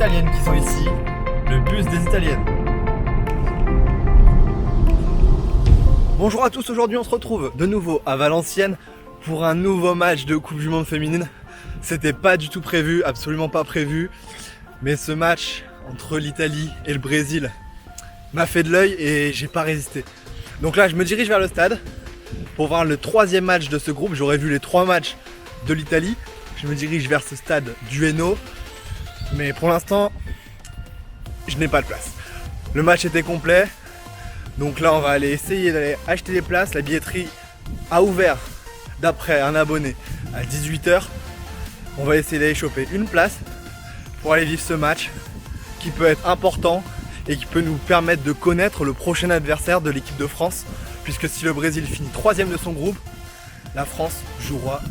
Italiennes qui sont ici, le bus des Italiennes. Bonjour à tous, aujourd'hui on se retrouve de nouveau à Valenciennes pour un nouveau match de Coupe du Monde féminine. C'était pas du tout prévu, absolument pas prévu, mais ce match entre l'Italie et le Brésil m'a fait de l'œil et j'ai pas résisté. Donc là je me dirige vers le stade pour voir le troisième match de ce groupe. J'aurais vu les 3 matchs de l'Italie. Je me dirige vers ce stade du Hainaut, mais pour l'instant je n'ai pas de place. Le match était complet, donc là on va aller essayer d'aller acheter des places. La billetterie a ouvert d'après un abonné à 18 h. On va essayer d'aller choper une place pour aller vivre ce match qui peut être important et qui peut nous permettre de connaître le prochain adversaire de l'équipe de France, puisque si le Brésil finit 3ème de son groupe, la France jouera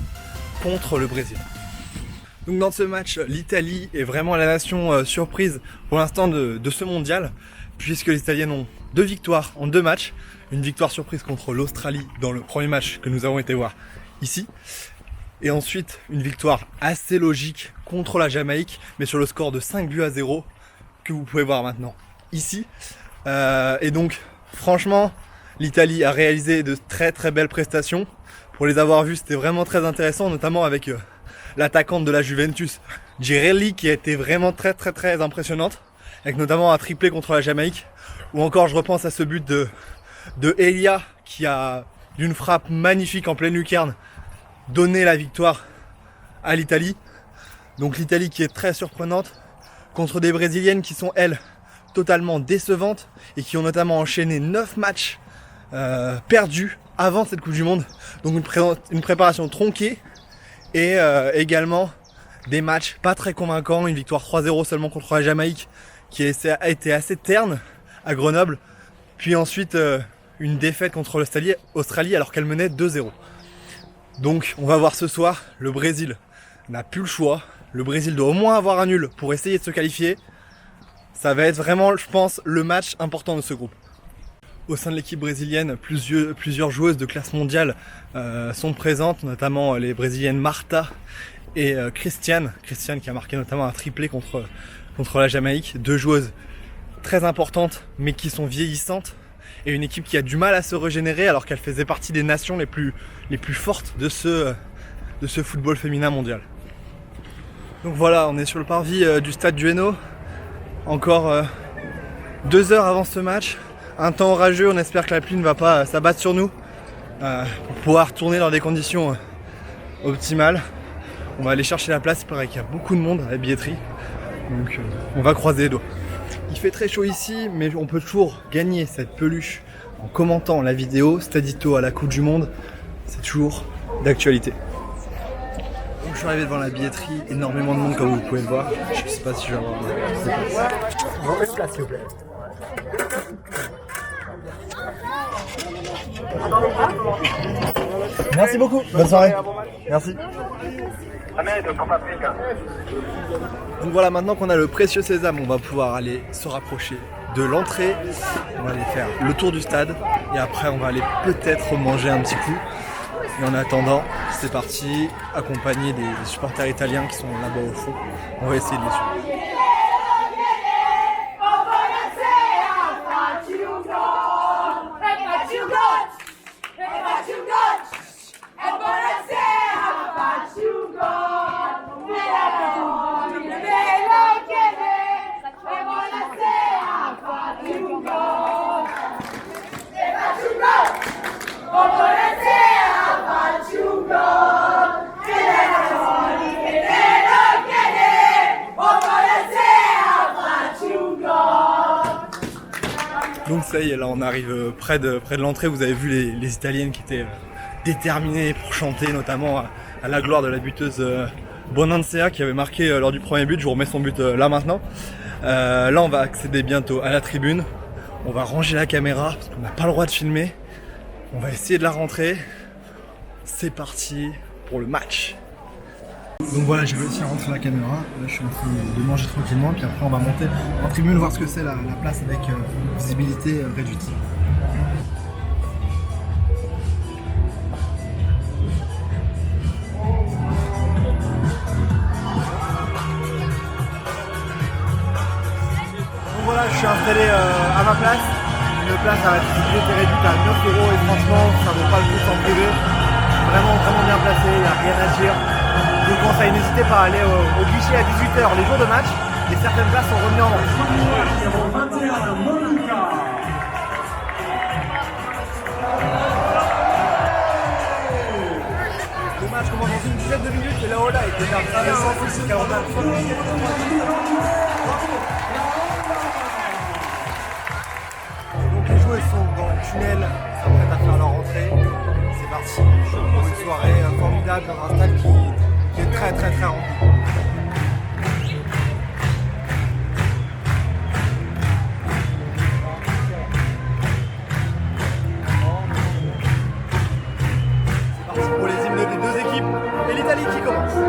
contre le Brésil. Donc dans ce match, l'Italie est vraiment la nation surprise pour l'instant de ce mondial, puisque les Italiennes ont 2 victoires en 2 matchs. Une victoire surprise contre l'Australie dans le premier match que nous avons été voir ici. Et ensuite une victoire assez logique contre la Jamaïque, mais sur le score de 5-0 que vous pouvez voir maintenant ici. Et donc franchement, l'Italie a réalisé de très très belles prestations. Pour les avoir vues, c'était vraiment très intéressant, notamment avec l'attaquante de la Juventus, Girelli, qui a été vraiment très impressionnante, avec notamment un triplé contre la Jamaïque. Ou encore je repense à ce but de Elia, qui a d'une frappe magnifique en pleine lucarne donné la victoire à l'Italie. Donc l'Italie qui est très surprenante contre des Brésiliennes qui sont elles totalement décevantes et qui ont notamment enchaîné 9 matchs perdus avant cette Coupe du Monde. Donc une préparation tronquée et également des matchs pas très convaincants. Une victoire 3-0 seulement contre la Jamaïque qui a été assez terne à Grenoble, puis ensuite une défaite contre l'Australie alors qu'elle menait 2-0. Donc on va voir ce soir, le Brésil n'a plus le choix. Le Brésil doit au moins avoir un nul pour essayer de se qualifier. Ça va être vraiment, je pense, le match important de ce groupe. Au sein de l'équipe brésilienne, plusieurs joueuses de classe mondiale sont présentes, notamment les brésiliennes Marta et Christiane. Christiane qui a marqué notamment un triplé contre la Jamaïque. 2 joueuses très importantes mais qui sont vieillissantes. Et une équipe qui a du mal à se régénérer alors qu'elle faisait partie des nations les plus fortes de ce football féminin mondial. Donc voilà, on est sur le parvis du stade du Hainaut. Encore 2 heures avant ce match. Un temps orageux, on espère que la pluie ne va pas s'abattre sur nous pour pouvoir tourner dans des conditions optimales. On va aller chercher la place, il paraît qu'il y a beaucoup de monde à la billetterie. Donc on va croiser les doigts. Il fait très chaud ici, mais on peut toujours gagner cette peluche en commentant la vidéo. Stadito à la Coupe du Monde, c'est toujours d'actualité. Donc je suis arrivé devant la billetterie, énormément de monde comme vous pouvez le voir. Je sais pas si je vais avoir une place s'il vous plaît. Merci beaucoup, bonne soirée. Merci. Donc voilà, maintenant qu'on a le précieux sésame, on va pouvoir aller se rapprocher de l'entrée. On va aller faire le tour du stade et après on va aller peut-être manger un petit coup. Et en attendant, c'est parti, accompagné des supporters italiens qui sont là-bas au fond. On va essayer de les suivre. Donc ça y est, là on arrive près de l'entrée. Vous avez vu les Italiennes qui étaient déterminées pour chanter, notamment à la gloire de la buteuse Bonansea qui avait marqué lors du premier but. Je vous remets son but là maintenant. Là on va accéder bientôt à la tribune. On va ranger la caméra parce qu'on n'a pas le droit de filmer. On va essayer de la rentrer. C'est parti pour le match. Donc voilà, j'ai réussi à rentrer la caméra. Là, je suis en train de manger tranquillement. Puis après, on va monter en tribune, voir ce que c'est la place avec visibilité réduite. allé à ma place. Une place à la visite était réduite à 9 € et franchement ça vaut pas le coup de s'en priver. Vraiment bien placé, il n'y a rien à dire. Je vous conseille, n'hésitez pas à aller au guichet à 18 h les jours de match et certaines places sont remises en vente. Le match commence dans une dizaine de minutes et la Ola est déjà très bien jusqu'à l'entame. Donc les joueurs sont dans le tunnel, s'apprêtent à faire leur rentrée. C'est parti pour une soirée formidable dans un stade qui est très rempli. C'est parti pour les hymnes des deux équipes et l'Italie qui commence.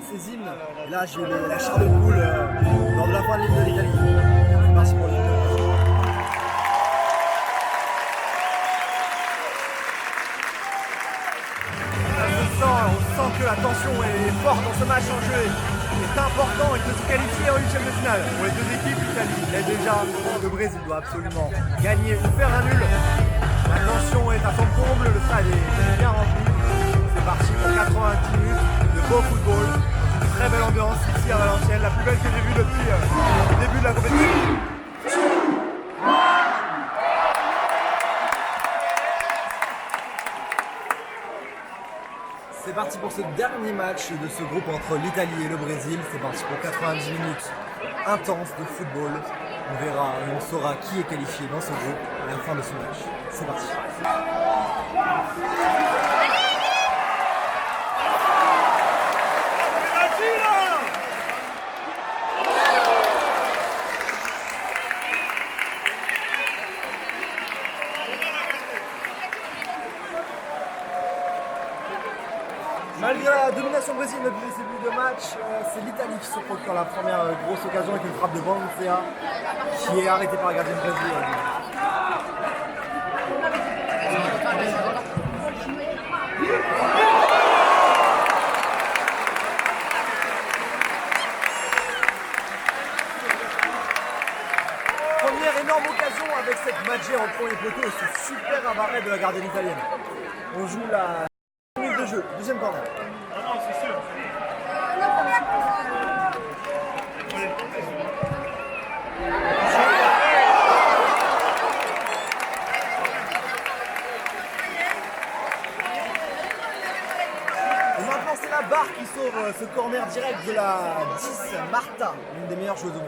Ces hymnes, et là j'ai la chair de poule lors de la fin de l'hymne de l'Italie. Merci pour l'hymne. On sent que la tension est forte dans ce match en jeu. C'est important et de se qualifier en huitième de finale. Pour les deux équipes, l'Italie est déjà le Brésil doit absolument gagner ou faire un nul. La tension est à son comble, le stade est bien rempli. C'est parti pour 90 minutes de beau football. Une très belle ambiance ici à Valenciennes, la plus belle que j'ai vue depuis le début de la compétition. C'est parti pour ce dernier match de ce groupe entre l'Italie et le Brésil. C'est parti pour 90 minutes intenses de football. On verra et on saura qui est qualifié dans ce groupe à la fin de ce match. C'est parti. Malgré la domination brésilienne depuis le début de match, c'est l'Italie qui se procure la première grosse occasion avec une frappe de Valencia qui est arrêtée par le gardien du Brésil. Première énorme occasion avec cette Magé en premier poteau et ce super avarret de la gardienne italienne. On joue la minute de jeu, deuxième corner. Non, c'est sûr. Et maintenant c'est la barre qui sauve ce corner direct de la 10, Marta, l'une des meilleures joueuses au monde.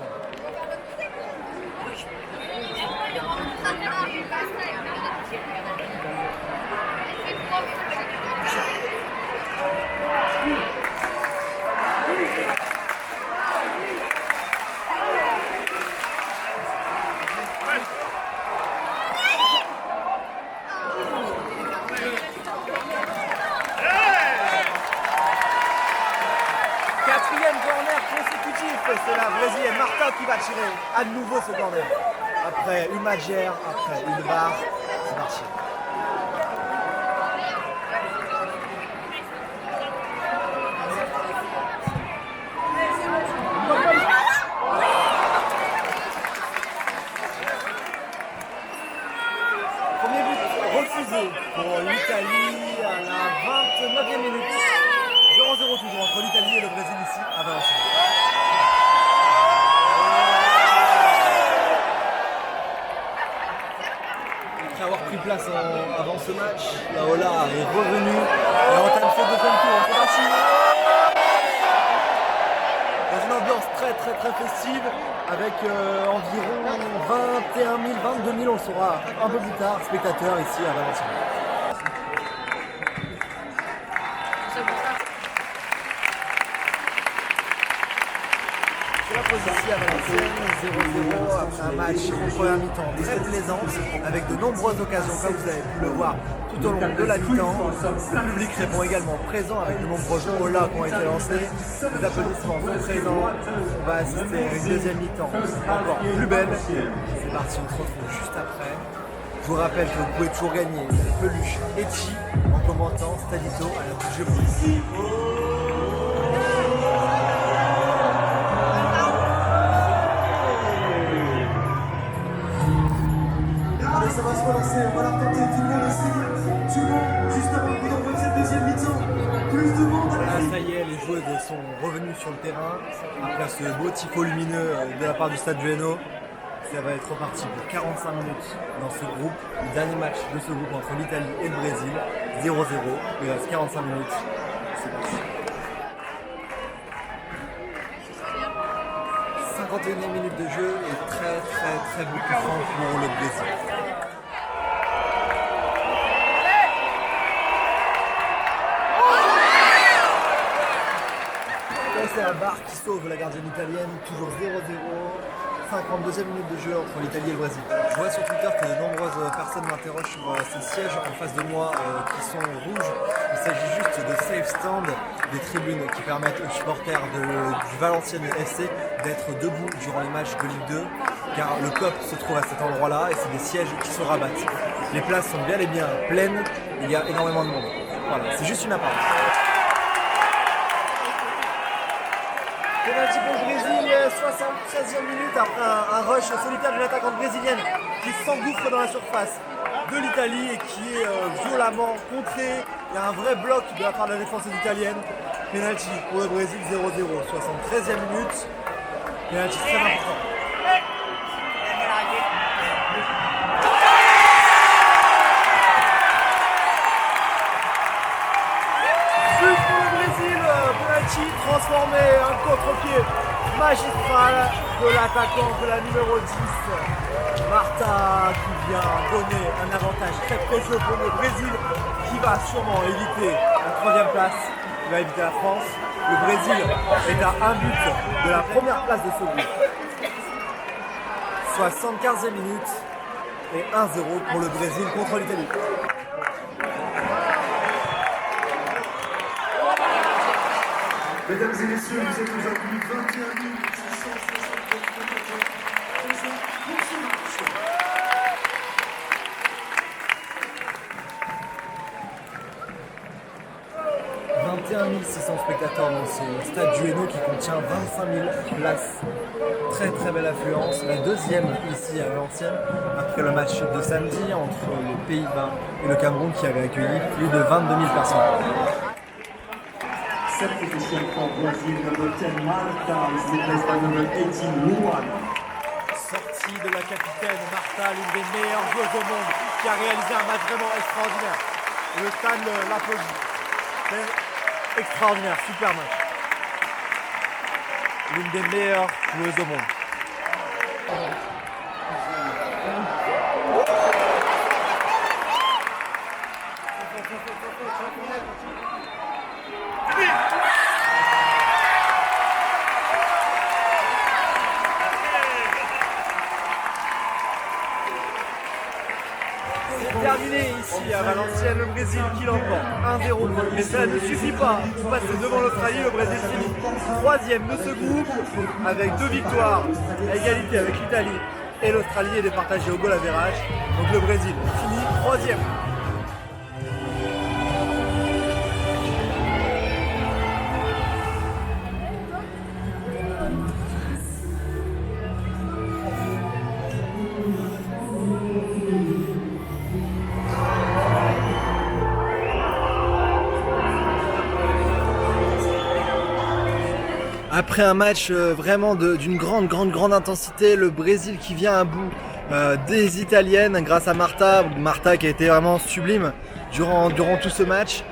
Quatrième corner consécutif, c'est la Brésilienne Marta qui va tirer à nouveau ce corner. Après une magère, après une barre, c'est parti. Premier but refusé pour l'Italie à la 29e minute. 0-0 toujours entre l'Italie et le Brésil ici à Valenciennes. Après avoir pris place avant ce match, la Ola est revenue et entame ce deuxième tour. C'est parti. Dans une ambiance très festive avec environ 21 000, 22 000, on le saura un peu plus tard, spectateurs ici à Valenciennes. la position ici à Valenciennes, 0-0 après un match en première mi-temps très plaisante avec de nombreuses occasions comme vous avez pu le voir tout au long de la mi-temps. Le public répond également présent avec de nombreux jeux là qui ont été lancés. Les applaudissements sont présents. On va assister à une deuxième mi-temps encore plus belle. C'est parti, on se retrouve juste après. Je vous rappelle que vous pouvez toujours gagner une peluche Etchi en commentant Stadito à la touche de bruit. Ça va se relancer, on va la tenter, tout le monde ici. Tout le monde, juste avant qu'on envoie cette deuxième mi-temps. Plus de monde à la Voilà, ça y est, les joueuses sont revenues sur le terrain après ce beau tifo lumineux de la part du Stade du Hainaut. Ça va être reparti pour 45 minutes dans ce groupe. Le dernier match de ce groupe entre l'Italie et le Brésil, 0-0. Il reste 45 minutes. C'est parti. 51e minute de jeu et très beau coup franc pour le Brésil. C'est la barre qui sauve la gardienne italienne, toujours 0-0. 52e minute de jeu entre l'Italie et le Brésil. Je vois sur Twitter que de nombreuses personnes m'interrogent sur ces sièges en face de moi qui sont rouges. Il s'agit juste de safe stand, des tribunes qui permettent aux supporters du Valenciennes FC d'être debout durant les matchs de Ligue 2, car le COP se trouve à cet endroit-là et c'est des sièges qui se rabattent. Les places sont bien et bien pleines, il y a énormément de monde. Voilà, c'est juste une apparence. Penalty pour le Brésil, 73e minute après un rush solitaire d'une attaquante brésilienne qui s'engouffre dans la surface de l'Italie et qui est violemment contrée. Il y a un vrai bloc de la part de la défense italienne. Penalty pour le Brésil, 0-0, 73e minute. Penalty très important. Transformé, un contre-pied magistral de l'attaquant de la numéro 10, Marta, qui vient donner un avantage très précieux pour le Brésil, qui va sûrement éviter la 3e place, qui va éviter la France. Le Brésil est à un but de la première place de ce groupe. 75e minute et 1-0 pour le Brésil contre l'Italie. Mesdames et messieurs, vous êtes aujourd'hui 21 600 spectateurs dans ce stade du Hainaut qui contient 25 000 places. Très belle affluence. La deuxième ici à Valenciennes après le match de samedi entre les Pays-Bas et le Cameroun qui avait accueilli plus de 22 000 personnes. Set position for Brazil, number 10 Marta is replaced by number 18 Luan. Sortie de la capitaine Marta, l'une des meilleures joueuses au monde, qui a réalisé un match vraiment extraordinaire. Le stade l'applaudit. C'est extraordinaire, super match. L'une des meilleures joueuses au monde. C'est terminé ici à Valenciennes, le Brésil qui l'emporte 1-0. Mais cela ne suffit pas pour passer devant l'Australie. Le Brésil finit 3e de ce groupe avec 2 victoires à égalité avec l'Italie et l'Australie est départagée au goal average. Donc le Brésil finit 3e. Après un match vraiment d'une grande intensité, le Brésil qui vient à bout des Italiennes grâce à Marta qui a été vraiment sublime durant tout ce match.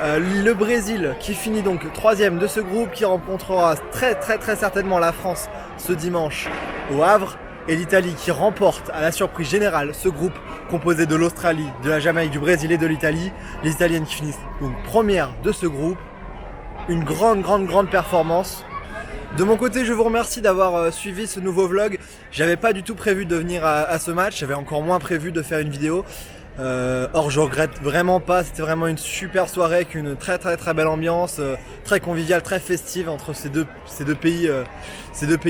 Le Brésil qui finit donc 3e de ce groupe, qui rencontrera très certainement la France ce dimanche au Havre, et l'Italie qui remporte à la surprise générale ce groupe composé de l'Australie, de la Jamaïque, du Brésil et de l'Italie. Les Italiennes qui finissent donc premières de ce groupe. Une grande performance. De mon côté, je vous remercie d'avoir suivi ce nouveau vlog. J'avais pas du tout prévu de venir à ce match, j'avais encore moins prévu de faire une vidéo. Or je regrette vraiment pas, c'était vraiment une super soirée avec une très belle ambiance, très conviviale, très festive entre ces deux pays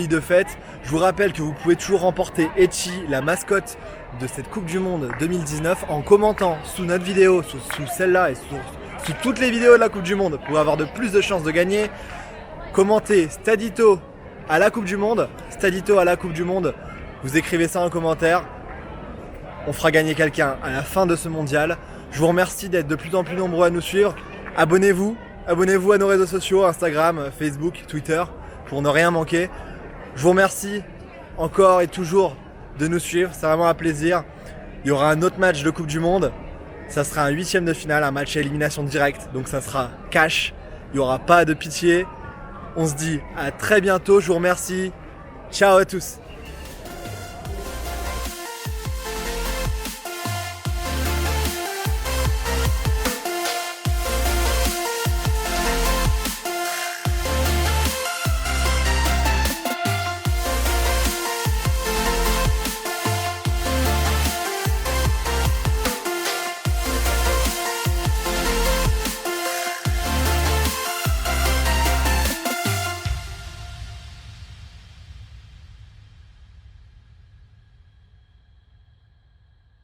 de fête. Je vous rappelle que vous pouvez toujours remporter Etchi, la mascotte de cette Coupe du Monde 2019, en commentant sous notre vidéo, sous celle-là et sous toutes les vidéos de la Coupe du Monde pour avoir de plus de chances de gagner. Commentez Stadito à la Coupe du Monde, Stadito à la Coupe du Monde, vous écrivez ça en commentaire. On fera gagner quelqu'un à la fin de ce mondial. Je vous remercie d'être de plus en plus nombreux à nous suivre. Abonnez-vous à nos réseaux sociaux, Instagram, Facebook, Twitter, pour ne rien manquer. Je vous remercie encore et toujours de nous suivre, c'est vraiment un plaisir. Il y aura un autre match de Coupe du Monde. Ça sera un 8e de finale, un match à élimination directe. Donc ça sera cash, il n'y aura pas de pitié. On se dit à très bientôt, je vous remercie. Ciao à tous.